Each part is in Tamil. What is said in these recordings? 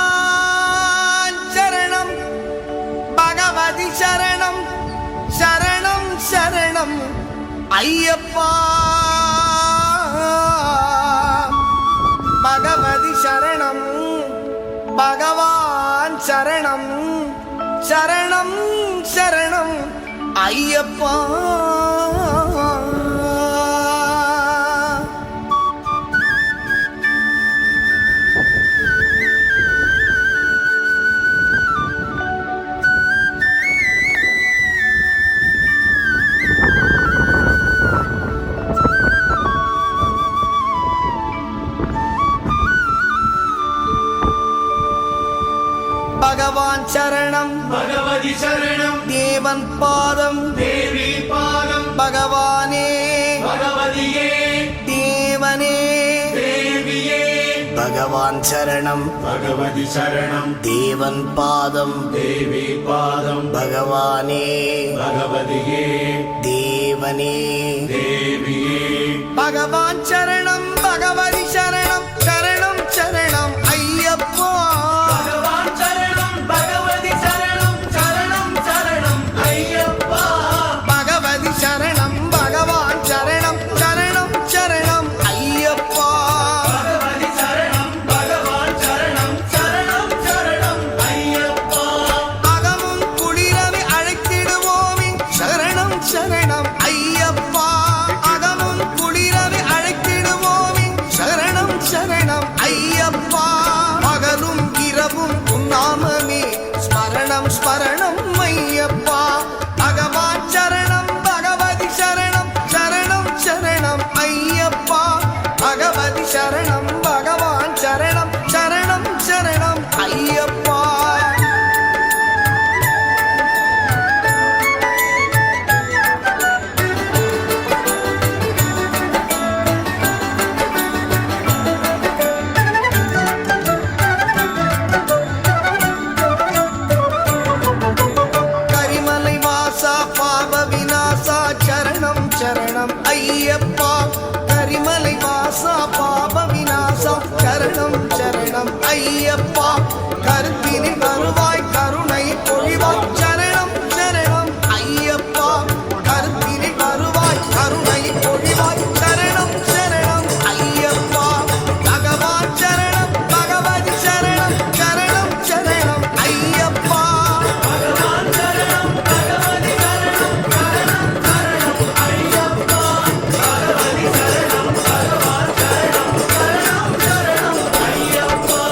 பகவான் சரணம் பகவதி சரணம் சரணம் சரணம் ஐயப்பா பகவதி சரணம் பகவான் சரணம் சரணம் சரணம் ஐயப்பா பகவான் சரணம் பகவதி சரணம் தேவன் பாதம் தேவி பாதம் பகவானே பகவதியே தேவனே தேவியே பகவான் சரணம் பகவதி சரணம் தேவன் பாதம் தேவி பாதம் பகவானே பகவதியே தேவனே தேவியே பகவான் சரணம் பகவதி சரணம் சரணம் சரணம் ஐயப்பா பகவான் சரணம் பகவதி சரணம் சரணம் சரணம் ஐயப்பா பகவதி சரணம் பகவான் சரணம் சரணம் சரணம் ஐயப்பா பகவதி சரணம் பகவான் சரணம் சரணம் சரணம் ஐயப்பா அகமும் குளிரவி அழைத்திடுவோமே சரணம் சரணம் ஐயப்பா அகமும் குளிரவி அழைத்திடுவோமே சரணம் சரணம் ஐயப்பா பகலும் இரவும் உன்னாமமே ஸ்மரணம் ஸ்மரணம் ஐயப்பா பகவான் சரணம் பகவதி சரணம் சரணம் சரணம் ஐயப்பா பகவதி சரணம் பகவான் சரணம் சரணம் சரணம் ஐயப்பா கரிமலை வாசா பாப விநாசா சரணம் சரணம் ஐயப்பா கரிமலை வாசா பாப விநாசா சரணம் சரணம் ஐயப்பா கருத்தினில் வருவாய் கருணை பொழிவாய் சரணம் சரணம் ஐயப்பா கருத்தினில் வருவாய் கருணை பொழிவாய் சரணம் சரணம் ஐயப்பா பகவான் சரணம் பகவதி சரணம் சரணம் சரணம் ஐயப்பா பகவான் சரணம் பகவதி சரணம் சரணம் சரணம் ஐயப்பா பகவதி சரணம் பகவான் சரணம் சரணம் சரணம் ஐயப்பா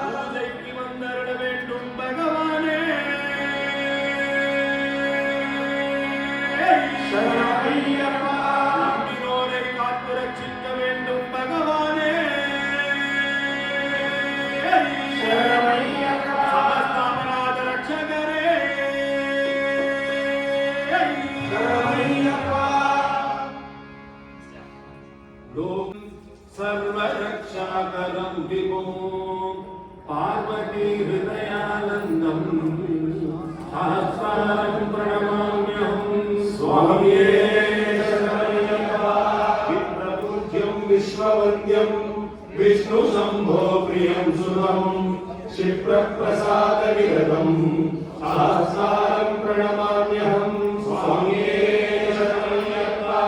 பூஜைக்கு வந்தருள வேண்டும் பகவானே. நம்பினோரை காத்து ரட்சிக்க வேண்டும் பகவானே. சமஸ்தாபராத ரட்சகரே. सर्वरक्षाकरं विभुं पार्वती हृदयानन्दं सहस्रं प्रणमाम्यहं स्वामिये शरणमय्यप्पा. विप्रपूज्यं विश्ववन्द्यं विष्णुशम्भो प्रियं सुरं क्षिप्रप्रसादविरतं सहस्रं प्रणमाम्यहं स्वामिये शरणमय्यप्पा.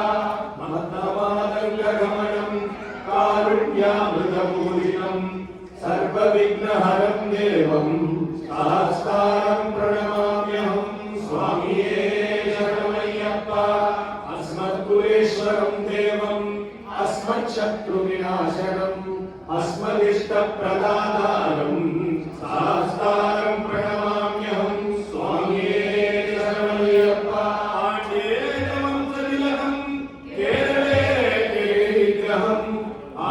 मन्दमादङ्गगमनं कारुण्यामृतपूरितं सर्वविघ्नहरं देवं सहस्रं प्रणमाम्यहं स्वामिये शरणमय्यप्पा. अस्मद्गुरेश्वरं देवम् अस्मच्छत्रुविनाशनम् अस्मदिष्टप्रदातारं सहस्रं प्रणमाम्यहं स्वामिये शरणमय्यप्पा. केरळे विग्रहम्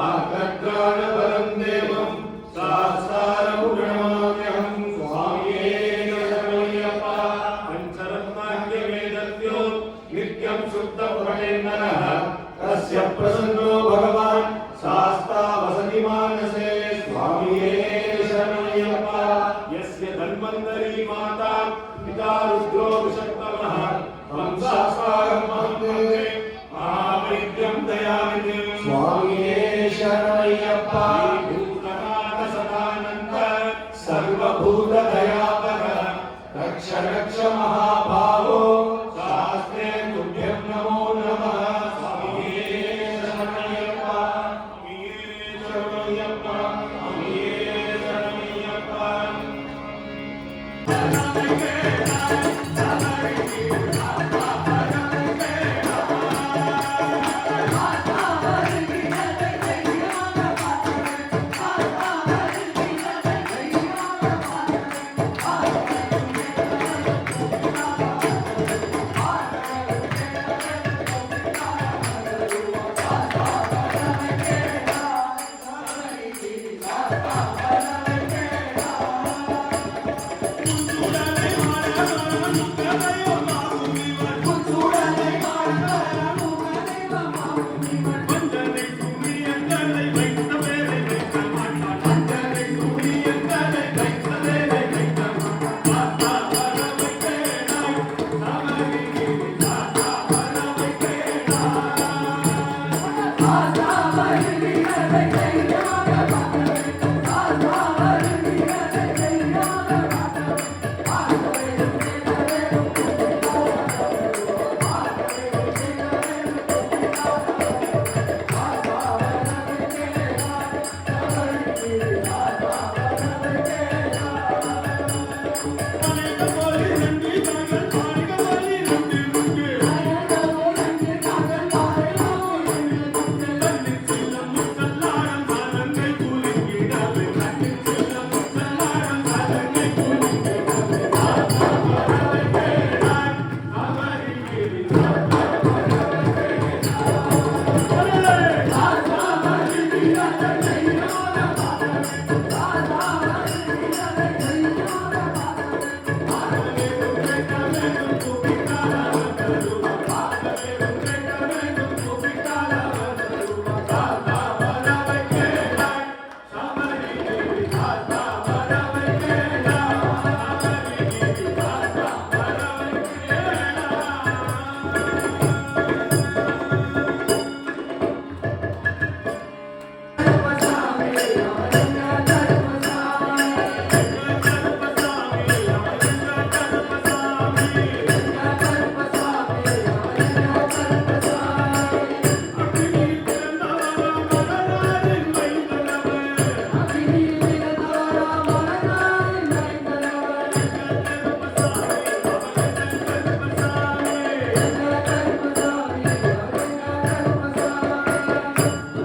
आकर्षणबलं देवं सहस्रं प्रणमाम्यहं स्वामिये शरणमय्यप्पा. पञ्चरत्नाख्यवेदत्यो नित्यं शुद्धपुरणेन्दरः तस्य प्रसन्नो भगवान् शास्ता वसति मानसे स्वामिये शरणमय्यप्पा. यस्य धन्वन्तरी माता पिता रुद्रो विषक्तमः तं शास्त्रं वन्दे महावैद्यं दयानिधिं स्वामिये शरणमय्यप्पा. भूतनाथ सदानन्द सर्वभूतदयापर रक्ष रक्ष महाभावो शास्त्रे तुभ्यं नमो नमः स्वामिये शरणमय्यप्पा. स्वामिये शरणमय्यप्पा. स्वामिये शरणमय्यप्पा.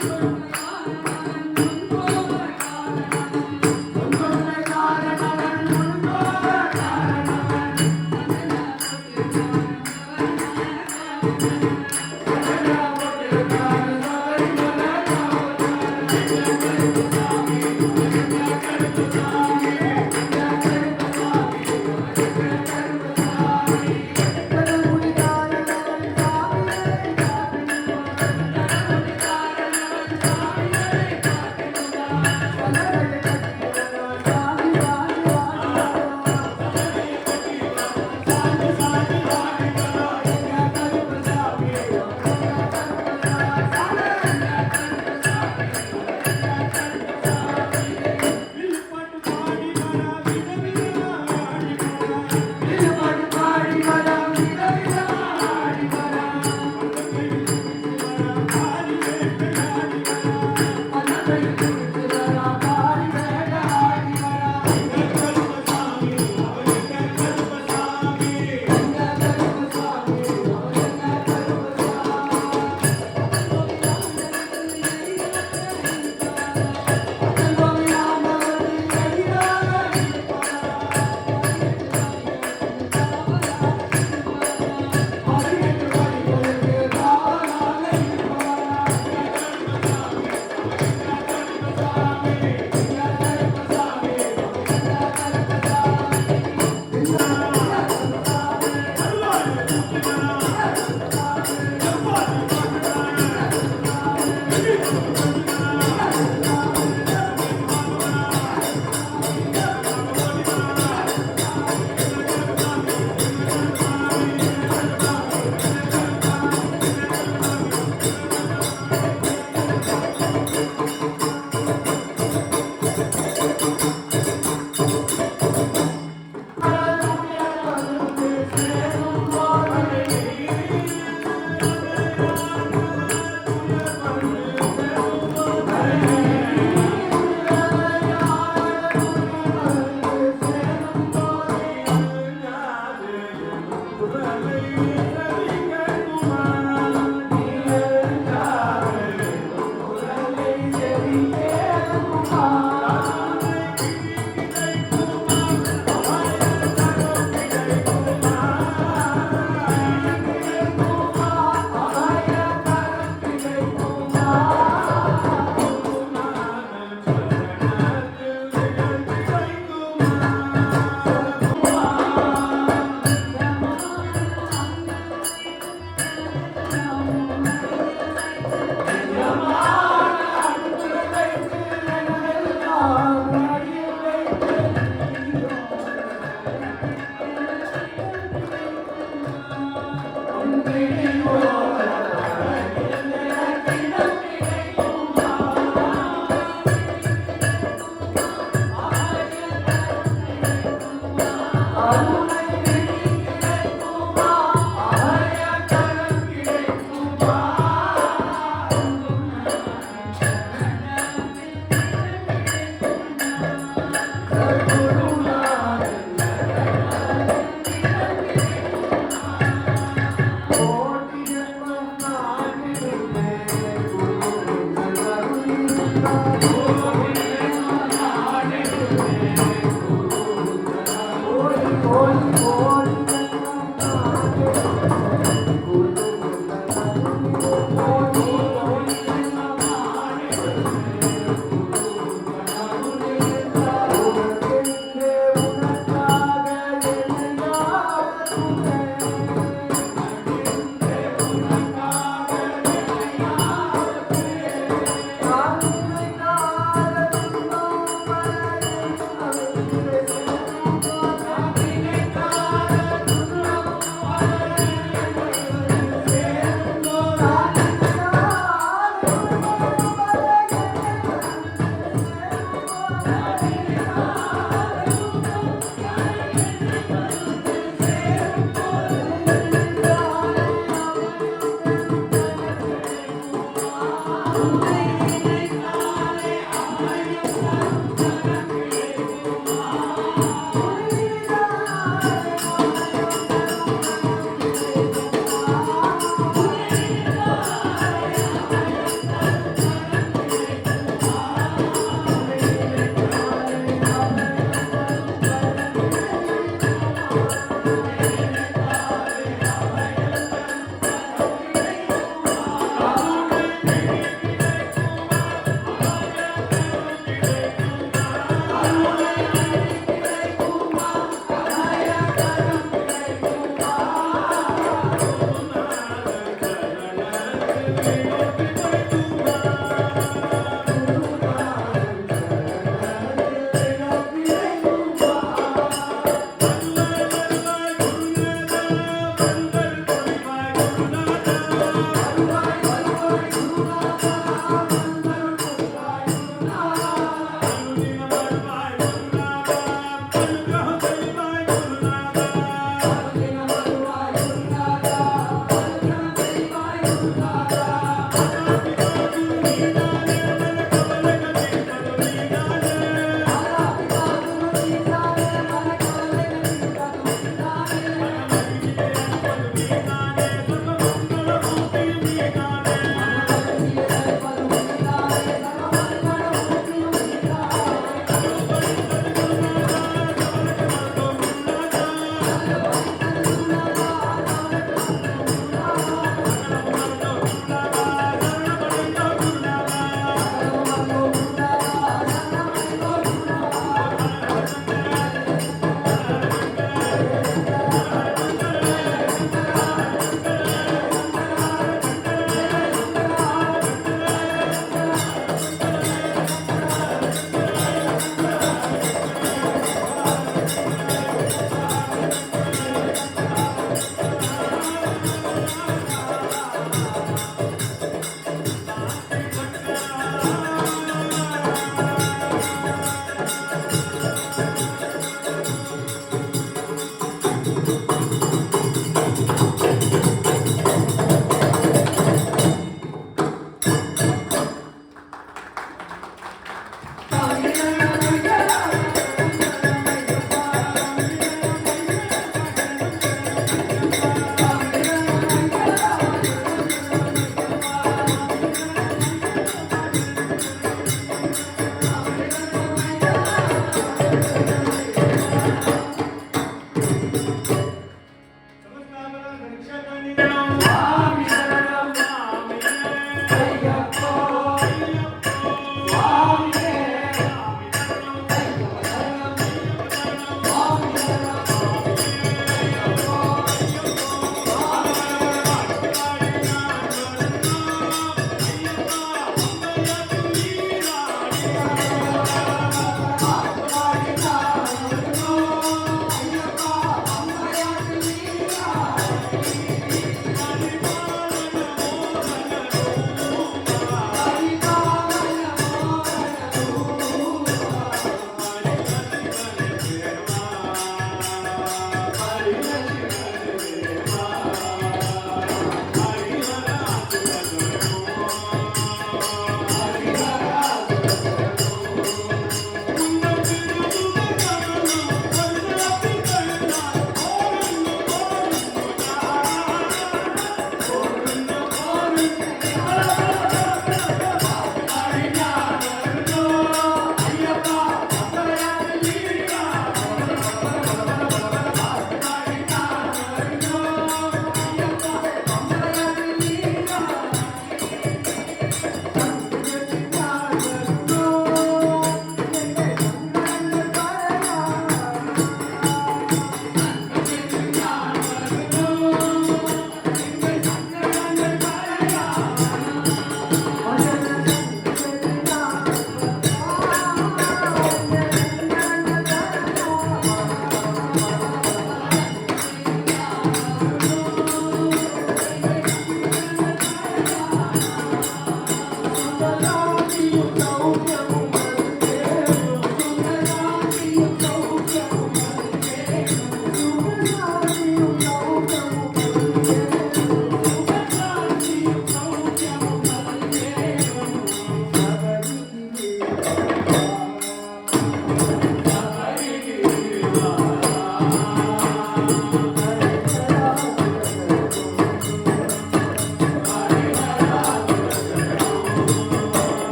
Thank you.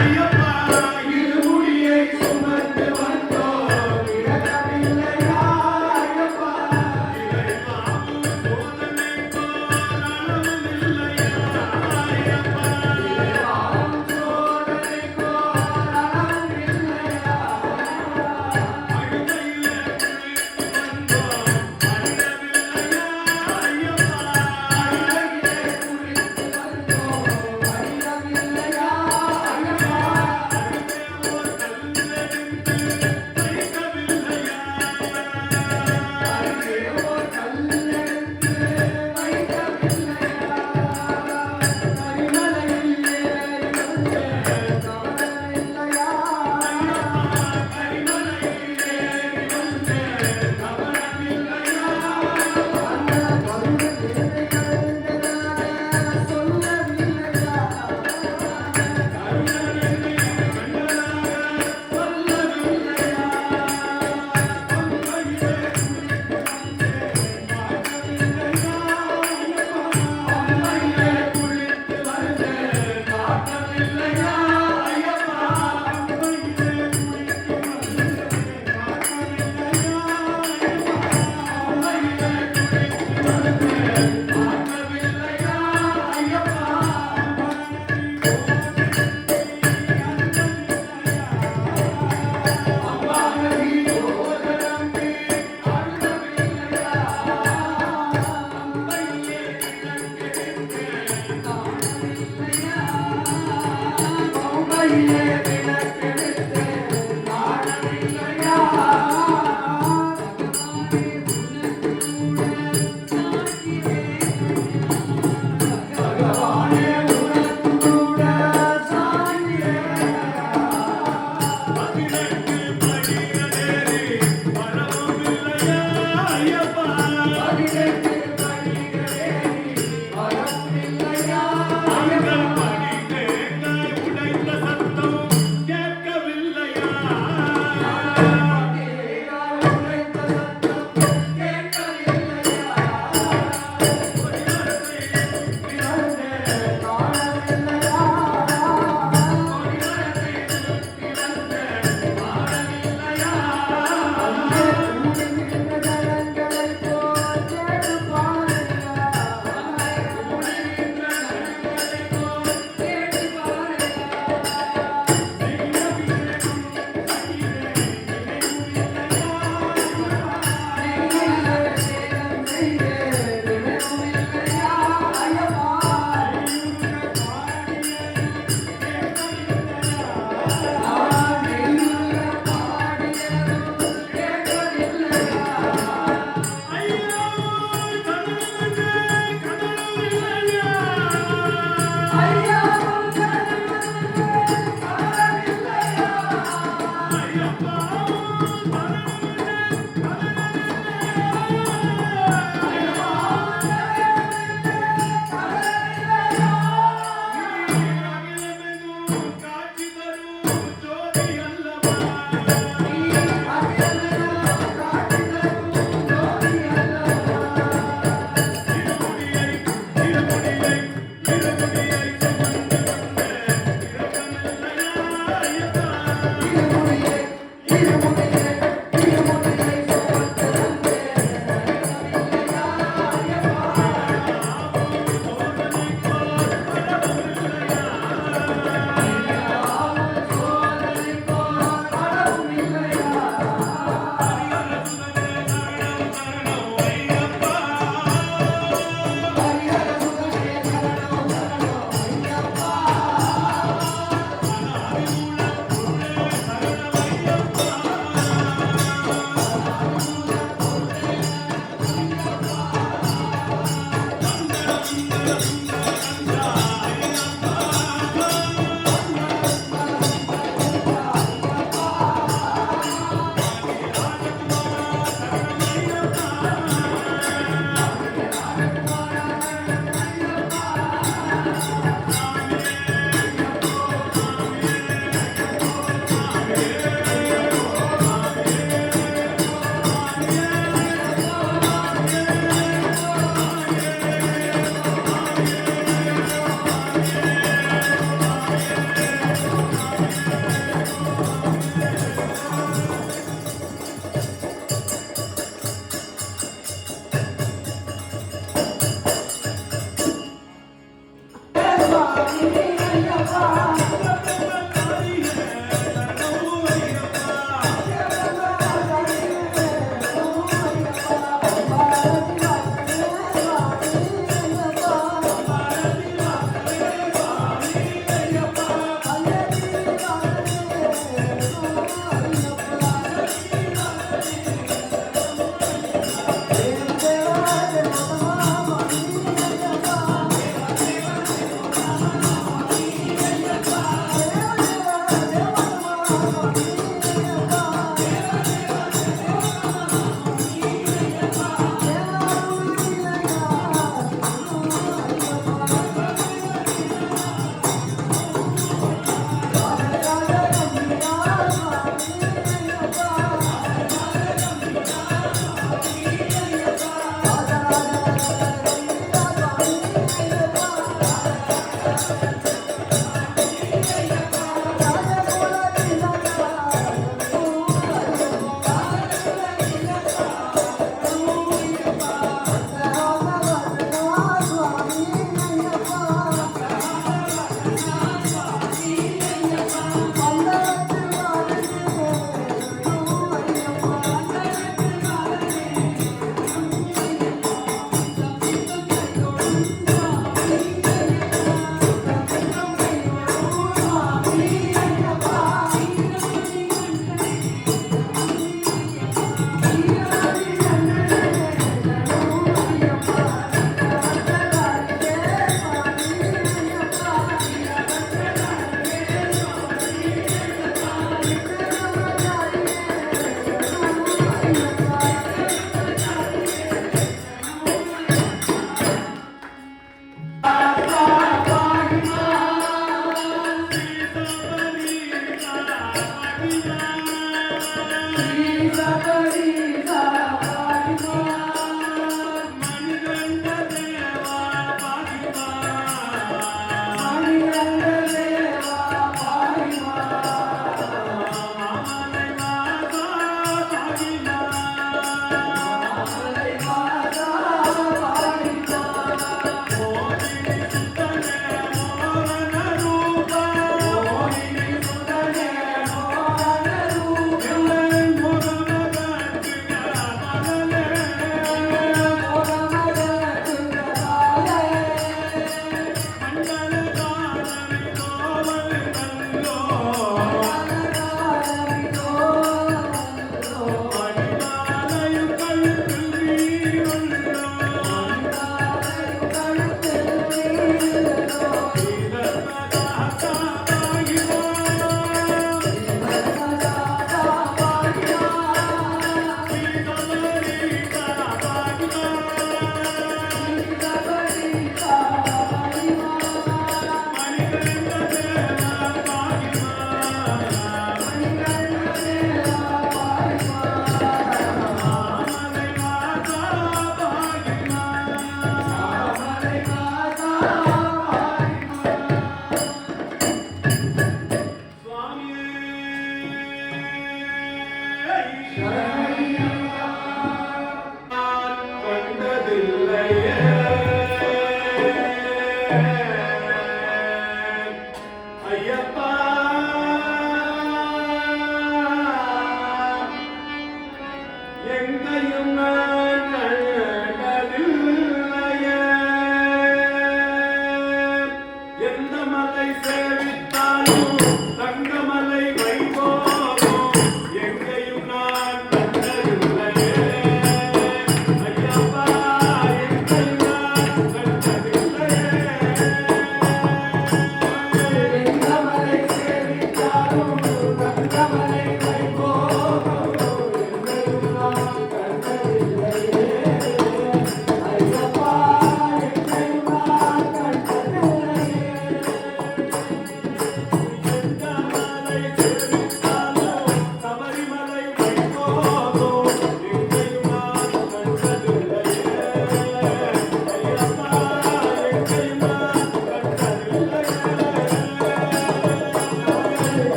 ஐயப்பா இருமுடியை சுமந்து வந்தோம் இழக்கவில்லையா ஐயப்பா இறைவாவும் சோதனைக்கோ நலமில்லையா ஐயப்பா இறைவாவும் சோதனைக்கோ நலமில்லையா அழுதையிலே குளித்து வந்தோம் அழியவில்லையா ஐயப்பா அழுதையிலே குளித்து வந்தோம் அழியவில்லையா ஐயப்பா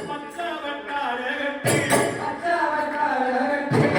பச்சவட்டார கட்டி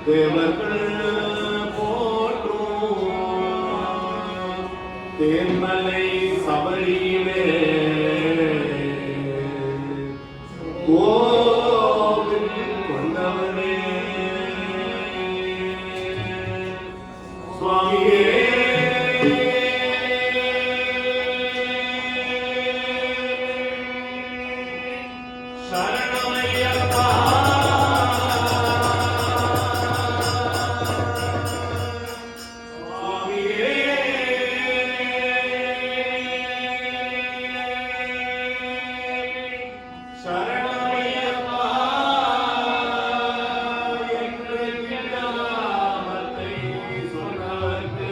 தேவர்கள் போற்றும் தேன்மலை சபரியிலே கோவில் கொண்டவனே சுவாமியே சரணமையப்பா சுவாமியே சரணமையப்பா என்று நாமத்தை சொன்னவர்க்கு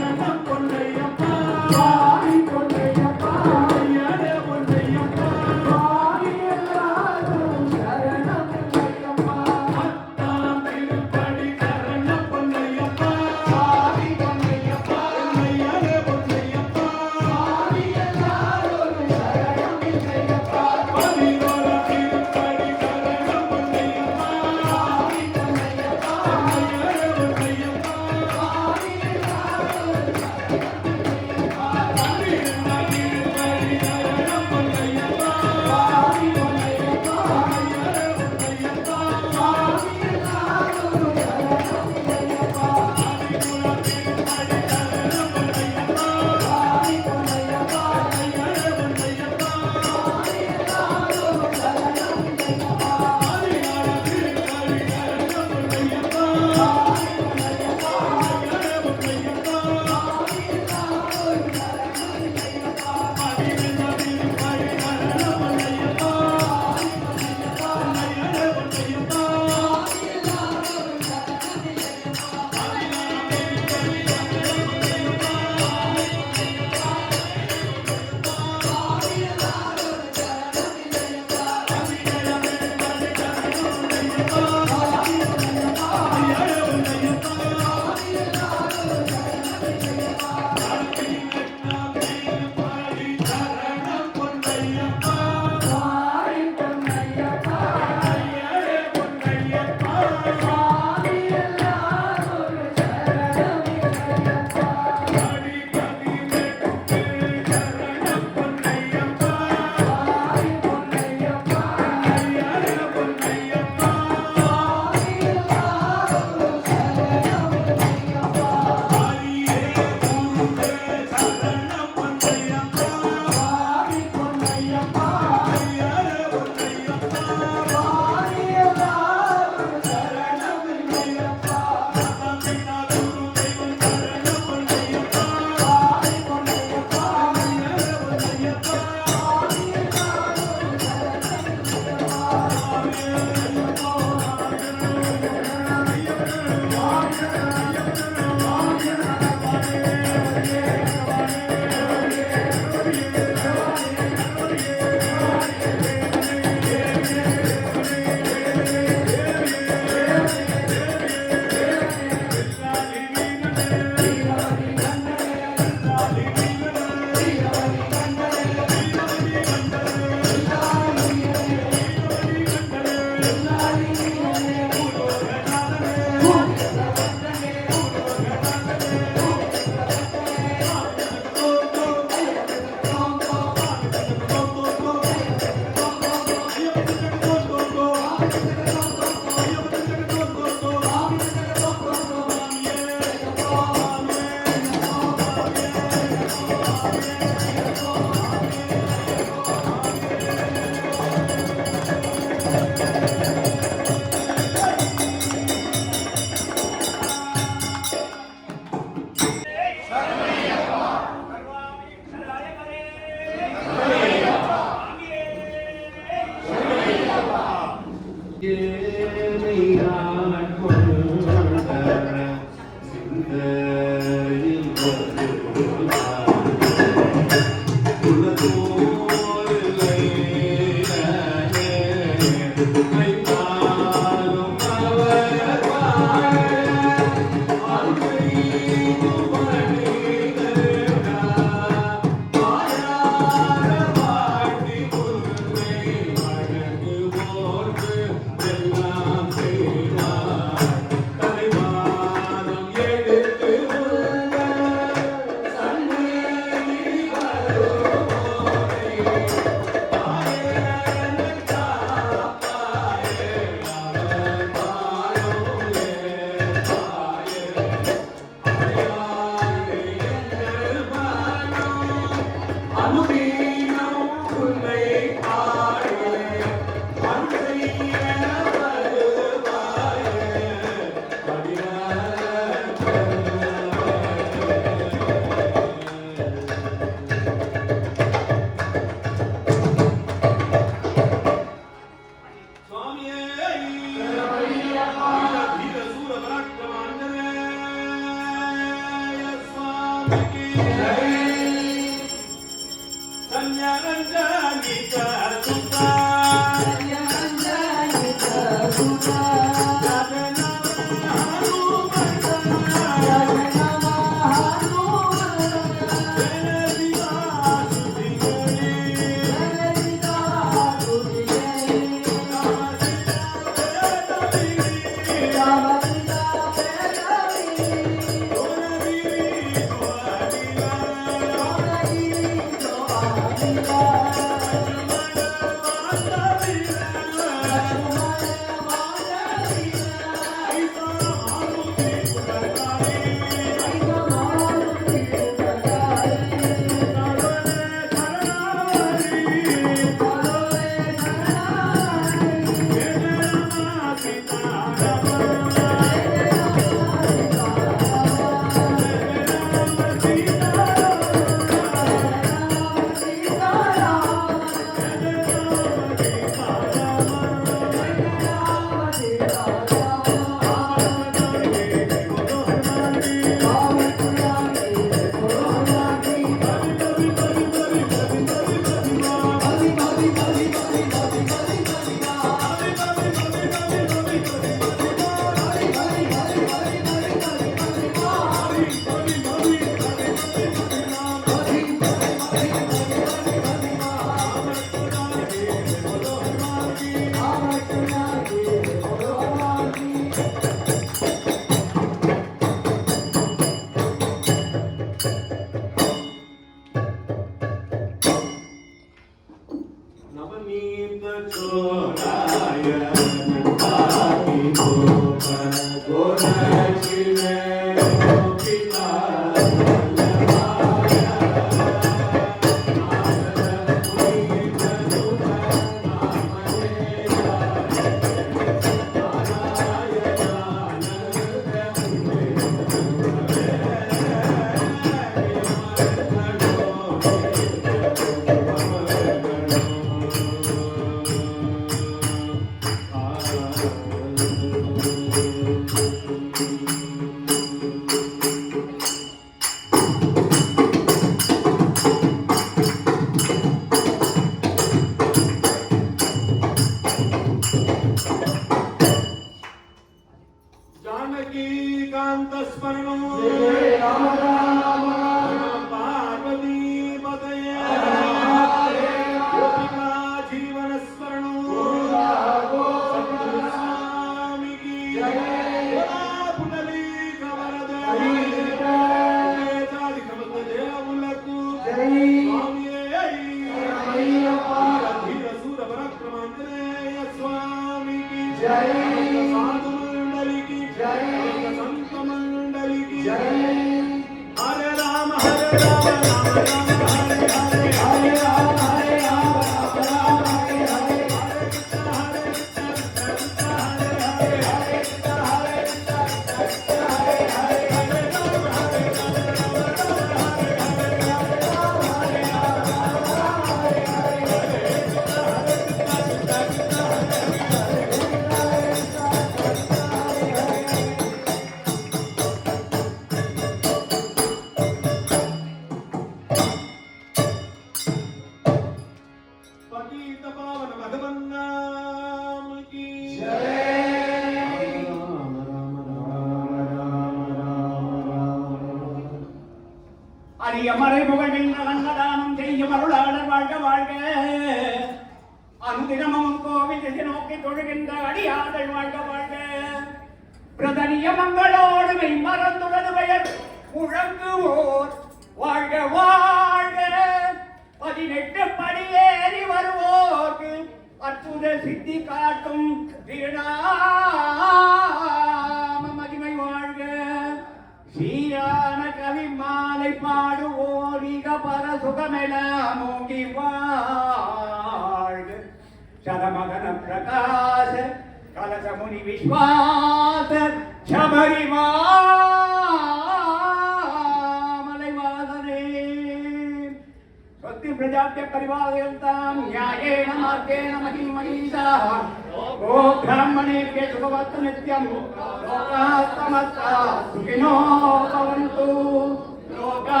लोका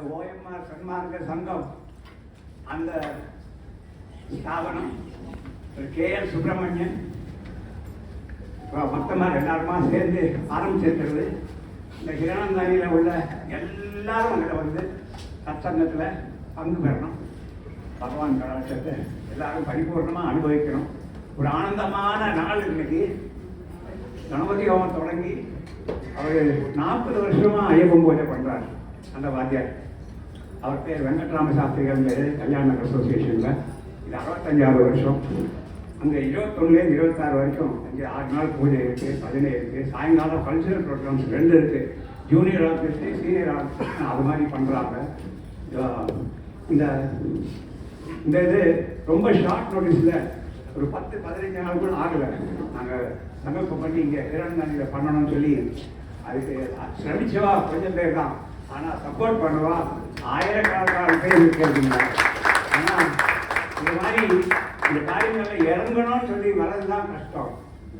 ஓஎம்ஆர் சன்மார்க்க சங்கம் அந்த ஸ்தாபனம் கேஎல் சுப்பிரமணியன் மொத்தமாக எல்லாருமா சேர்ந்து ஆரம்பிச்சிருக்கிறது. இந்த கிரணந்தாரியில் உள்ள எல்லாரும் அங்கே வந்து சத்சங்கத்தில் பங்கு பெறணும். பகவான் கலாச்சாரத்தை எல்லாரும் பரிபூர்ணமாக அனுபவிக்கணும். ஒரு ஆனந்தமான நாள் இன்னைக்கு. கணபதி ஹோமம் தொடங்கி அவர் 40 வருஷமாக ஐயப்பன் பூஜை பண்ணுறார். அந்த வாத்தியார் அவர் பேர் வெங்கட்ராம சாஸ்திரிகள் பேர், கல்யாண நகர் அசோசியேஷனில். இது 65வது வருஷம். அங்கே 21லேருந்து 26 வரைக்கும் அங்கே 6 நாள் பூஜை இருக்குது, 17 இருக்குது. சாயங்காலம் கல்ச்சுரல் ப்ரோக்ராம்ஸ் 2 இருக்குது. ஜூனியர் ஆர்டிஸ்ட்டு, சீனியர் ஆர்டிஸ்ட் அது மாதிரி பண்ணுறாங்க. இந்த இந்த இது ரொம்ப ஷார்ட் நோட்டீஸில் ஒரு 10-15 நாள் கூட ஆகலை. நாங்கள் சங்கல்பம் பண்ணி இங்கே கிரணந்தானியில் பண்ணணும்னு சொல்லி அதுக்கு சிரமிச்சவா கொஞ்சம் பேர் தான். ஆனால் சப்போர்ட் பண்ணுவா ஆயிரக்கணக்கான பேர் இருக்கிறதுங்க. ஆனால் இந்த மாதிரி இந்த காரியங்களில் இறங்கணும்னு சொல்லி வர்றது தான் கஷ்டம்.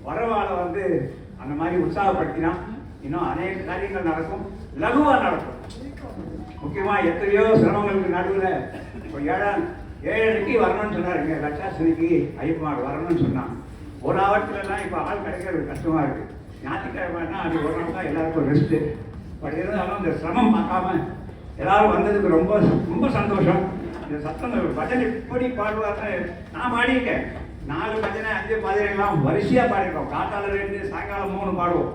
வரவாளை வந்து அந்த மாதிரி உற்சாகப்படுத்தினா இன்னும் அநேக காரியங்கள் நடக்கும், லகுவாக நடக்கும். முக்கியமாக எத்தனையோ சிரமங்களுக்கு நடுவில் இப்போ 7:30 வரணும்னு சொன்னாருங்க. லட்சாசனிக்கு ஐயப்பமார் வரணும்னு சொன்னாங்க. ஒரு ஆவரத்துலலாம் இப்போ ஆள் கிடைக்கிறது கஷ்டமாக இருக்குது. ஞாயிற்றுக்கிழமைனா அது ஒரு நாள் தான் எல்லாருக்கும் ரெஸ்ட்டு. பட் இருந்தாலும் இந்த சிரமம் பார்க்காம எல்லாரும் வந்ததுக்கு ரொம்ப ரொம்ப சந்தோஷம். இந்த சத்தம் பஜனை எப்படி பாடுவார்னு நான் பாடியிருக்கேன். 4 பஜனை 5 பஜனைலாம் வரிசையாக பாடிருக்கோம். காத்தால 2, சாயங்காலம் 3 பாடுவோம்.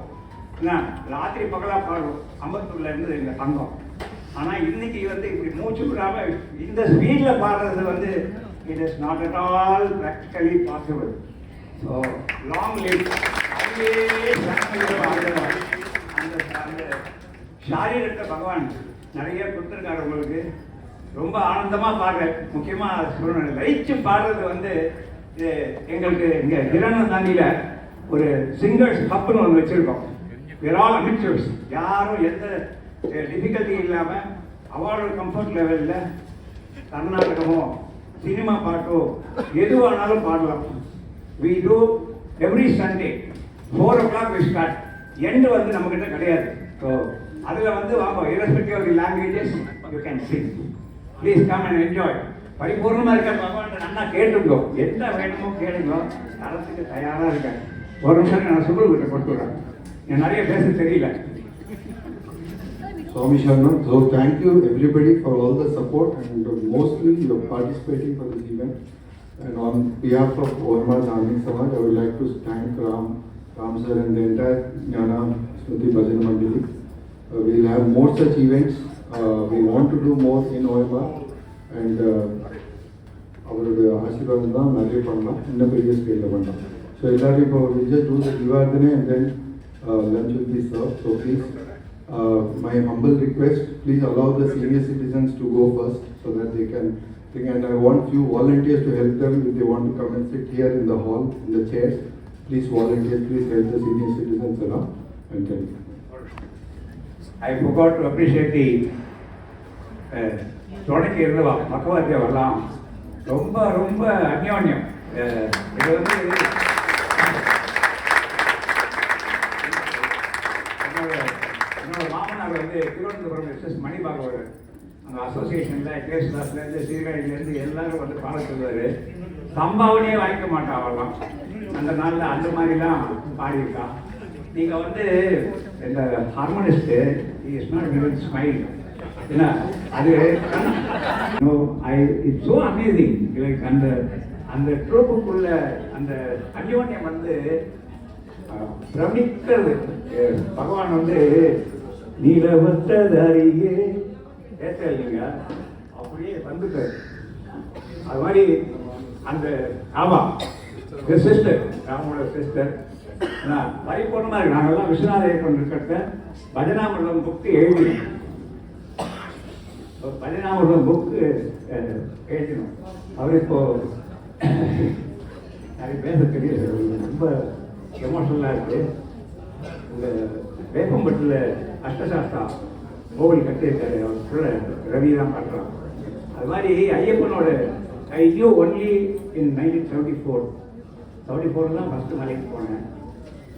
என்ன ராத்திரி பகலாக பாடுவோம். அம்பத்தூர்ல இருந்து எங்கள் தங்கம். ஆனால் இன்னைக்கு வந்து இப்படி மூச்சு விடாமல் இந்த ஸ்பீடில் பாடுறது வந்து it is not at all practically possible. So long live. அந்த ஷாரீரத்தை பகவான் நிறைய கொடுத்துருக்காரு உங்களுக்கு. ரொம்ப ஆனந்தமாக பாடுறேன். முக்கியமாக சொல்லணும், லயிச்சு பாடுறது வந்து எங்களுக்கு இங்கே கிரணந்தாண்டியில் ஒரு சிங்கர்ஸ் ஹப்னு ஒன்று வச்சுருக்கோம். வேர் ஆல் அமிச்சர்ஸ். யாரும் எந்த டிஃபிகல்ட்டி இல்லாமல் அவளோட கம்ஃபர்ட் லெவலில் கர்நாடகமோ சினிமா பாட்டோ எதுவானாலும் பாடலாம். We do every Sunday 4 o'clock we start. எண்டு வந்து நம்மக்கிட்ட கிடையாது. ஸோ அதில் வந்து வாங்க, irrespective of the languages you can sing. Please come and enjoy. பரிபூர்ணமாக இருக்க பகவான் நல்லா கேட்டுங்கோ, என்ன வேணுமோ கேளுங்கோ, தரத்துக்கு தயாராக இருக்கேன். ஒரு நிமிஷம் நான் சுகுரு கிட்ட கொடுத்துட்றேன். எனக்கு நிறைய பேச தெரியல. Swami Sharanam. So thank you everybody for all the support, and mostly you are participating for this event. And on behalf of OMR Dharmic Samaj, I would like to thank Ram sir and the entire Jnana Smriti Bhajan Mandali. We'll have more such events. We want to do more in OMR, and அவருடைய ஆசீர்வாதம் தான் நிறைய பண்ணலாம், இன்னும் பெரிய ஸ்கேலில் பண்ணலாம். ஸோ எல்லாரும் இப்போ we'll just do the Divardhane and then lunch will be served. So please, my humble request, please allow the senior citizens to go first so that they can think, and I want few volunteers to help them if they want to come and sit here in the hall, in the chairs. Please volunteer, please help the senior citizens around and tell me. I forgot to appreciate the தொடக்கி இருந்தவா பக்கவாத்தியம் வரலாம். ரொம்ப ரொம்ப அந்யோன்யம். இது வந்து என்னோட மாமனார் வந்து திருவனந்தபுரம் எஸ்எஸ் மணிபாகவர் அந்த அசோசியேஷனில் கேஸ் கிளாஸ்லேருந்து சீர்காழிலேருந்து எல்லாரும் வந்து பாட சொல்லுவார். சம்பாவனையே வாங்கிக்க மாட்டா அவெல்லாம். அந்த நாளில் அந்த மாதிரிலாம் பாடியிருக்கான். நீங்கள் வந்து இந்த ஹார்மோனிஸ்ட்டு இஸ் நாட் ஈவன் ஸ்மைல். ஏன்னா அது இட்ஸ் ஸோ அமேசிங். லைக் அந்த அந்த ட்ரோப்புக்குள்ள அந்த அந்யோன்யம் வந்து பிரமிக்கிறது. பகவான் வந்து நீலவத்ததாரியே பேச இல்லைங்க, அப்படியே வந்துட்டார். அது மாதிரி அந்த ஆமாம் சிஸ்டர், ராமோட சிஸ்டர் பரிபூர்ணமாக இருக்கு. நாங்கள்லாம் விஸ்வநாத இயக்கம் இருக்கிறத பஜனாமிரதம் புக்கு எழுதினோம். பஜனாமிரதம் புக்கு எழுதினோம். அவர் இப்போ நிறைய பேச தெரியல, ரொம்ப எமோஷனலாக இருக்குது. இந்த வேப்பம்பட்டில் அஷ்டசாஸ்திரா கோவில் கட்டியிருக்காரு. அவர் சொல்ல ரவி தான் பண்ணுறான். அது மாதிரி ஐயப்பனோட ஐ நியூ ஒன்லி இன் 1974 தான் ஃபஸ்ட்டு மலைக்கு போனேன்.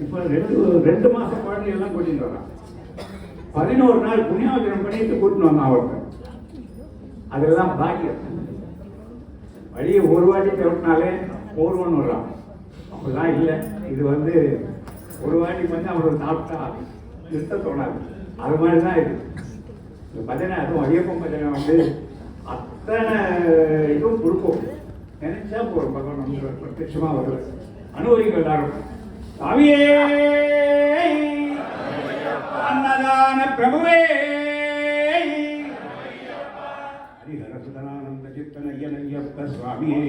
இப்போ 2 மாதம் குழந்தையெல்லாம் கூட்டிகிட்டு வரான். 11 நாள் புண்ணியாவச்சனம் பண்ணிட்டு கூட்டின்னு வந்தான் அவருக்கு. அதெல்லாம் பாக்கியம். வழியை ஒரு வாட்டி தவிர்த்தினாலே போர்வன்னு வர்றான். அப்படிலாம் இல்லை. இது வந்து ஒரு வாட்டி வந்து அவர்கள் சாப்பிட்டா நிறுத்த தோணாது. அது மாதிரி தான் இது. இந்த பஜனை, அதுவும் ஐயப்பன் பஜனை வந்து அத்தனை இதுவும் கொடுப்போம். நினைச்சா போகிறோம் பகவான் வந்து பிரத்யட்சமாக வருது. அனுபவிக்க எல்லாரும். சாமியே அன்னதான பிரபுவே ஹரிஹர சுதனானந்த சித்தன ஐயப்ப சுவாமியே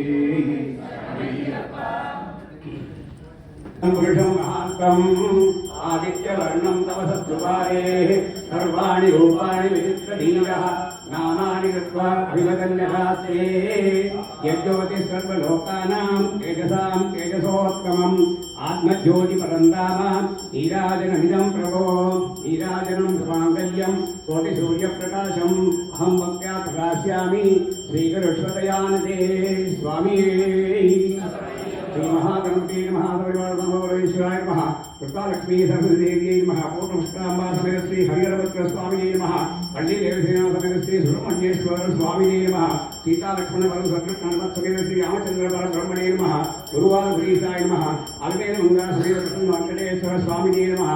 புருஷம் மகாந்தம் ஆதித்யவர்ணம் தவசத்ருவாரே சர்வாணி ரூபாணி விசித்திரதீரः நாமானி கிருத்வா அபிவதன்யஹாஸ்தே யஜ்ஜோதி சர்வலோகானாம் தேஜசாம் தேஜசோத்தமம் ஆத்மஜோதி பரந்தாம நீராஜனமிதம் பிரபோ நீராஜனம் சுமாங்கல்யம் கோடி சூரியப்பிரகாசம் அஹம் பக்த்யா பிரகாஷ்யாமி ஸ்ரீகருஷ்வதயானதே சுவாமியே श्री महागणपति महादेवाय नमः कृपालक्ष्मी सरस्वती नमः पूर्णमुष्टाम्बा समेत श्री हरिहरभद्र स्वामिने नमः पल्ली देवसेना समेत श्री सुब्रह्मण्येश्वर स्वामिने नमः सीता लक्ष्मण भरत समेत श्री रामचंद्र परब्रह्मणे नमः गुरुवार गुरीशाय नमः अग्नेय मंगल समेत कृष्ण वेंकटेश्वर स्वामिने नमः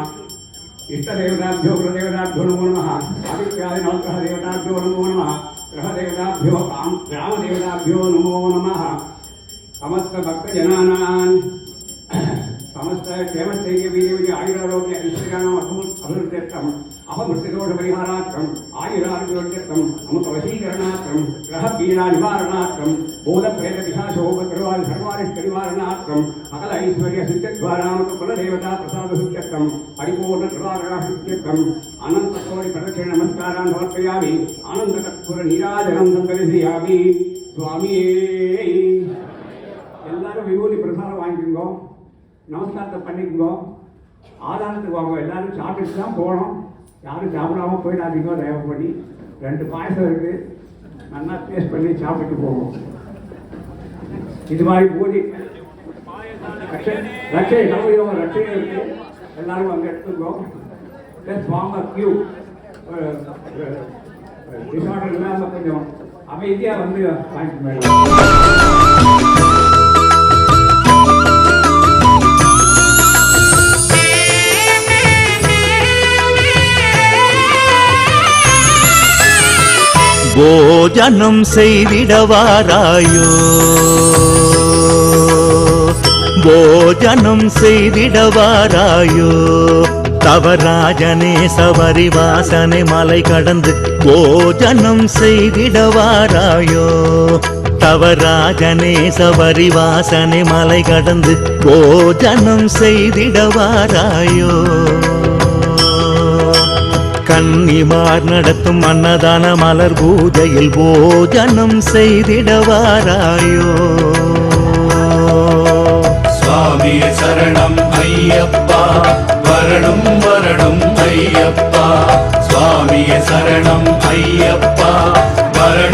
इष्ट देवताभ्यो कुलदेवताभ्यो नमो नमः आदित्यादि नवग्रह देवताभ्यो नमो नमः ग्रह देवताभ्यो ग्राम देवताभ्यो नमो नमः समस्त भक्त जनानां समस्त क्षेमस्थैर्य वीर्य आयुरारोग्य ऐश्वर्याणाम् अभिवृद्ध्यर्थम् अपमृत्युदोष परिहारार्थम् आयुरारोग्यर्थम् अमुक वशीकरणार्थम् ग्रह पीडा निवारणार्थम् भूत प्रेत पिशाचोपद्रवादि सर्वारिष्ट निवारणार्थम् सकल ऐश्वर्य सिद्धिद्वारामक कुलदेवता प्रसाद सिद्ध्यर्थम् परिपूर्ण कृपाकरा सिद्ध्यर्थम् अनंत कोटि प्रदक्षिण नमस्कारान् समर्पयामि आनंद कर्पूर नीराजनं संकलिष्यामि स्वामिये எல்லாரும் விபூதி பிரசாதம் வாங்கிக்கோங்க, நமஸ்காரத்தை பண்ணிக்கோங்க, ஆதாரத்துக்கு வாங்க. எல்லாரும் சாப்பிட்டு தான் போகணும். யாரும் சாப்பிடாம போயிடாதீங்க. தயவு பண்ணி 2 பாயசம் இருக்குது, நல்லா டேஸ்ட் பண்ணி சாப்பிட்டு போவோம். இது மாதிரி பூஜை ரட்சை நவயோக ரட்சை இருக்கு. எல்லாரும் அங்கே எடுத்துக்கோ. ஃபார்ம் அ கியூ டிசார்டர் இல்லாமல் கொஞ்சம் அமைதியாக வந்து வாங்கிட்டு போஜனம் செய்திடவாராயோ, போஜனம் செய்திடவாராயோ, தவராஜனே சபரிவாசனை மலை கடந்து போஜனம் செய்திடவாராயோ, தவராஜனே சபரிவாசனை மலை கடந்து போஜனம் செய்திடவாராயோ. கன்னிமார் நடத்தும் அன்னதான மலர் பூஜையில் போஜனம் செய்திடவாராயோ. சுவாமியே சரணம் ஐயப்பா, வரணும் வரணும் ஐயப்பா, சுவாமியே சரணம் ஐயப்பா, வரணும்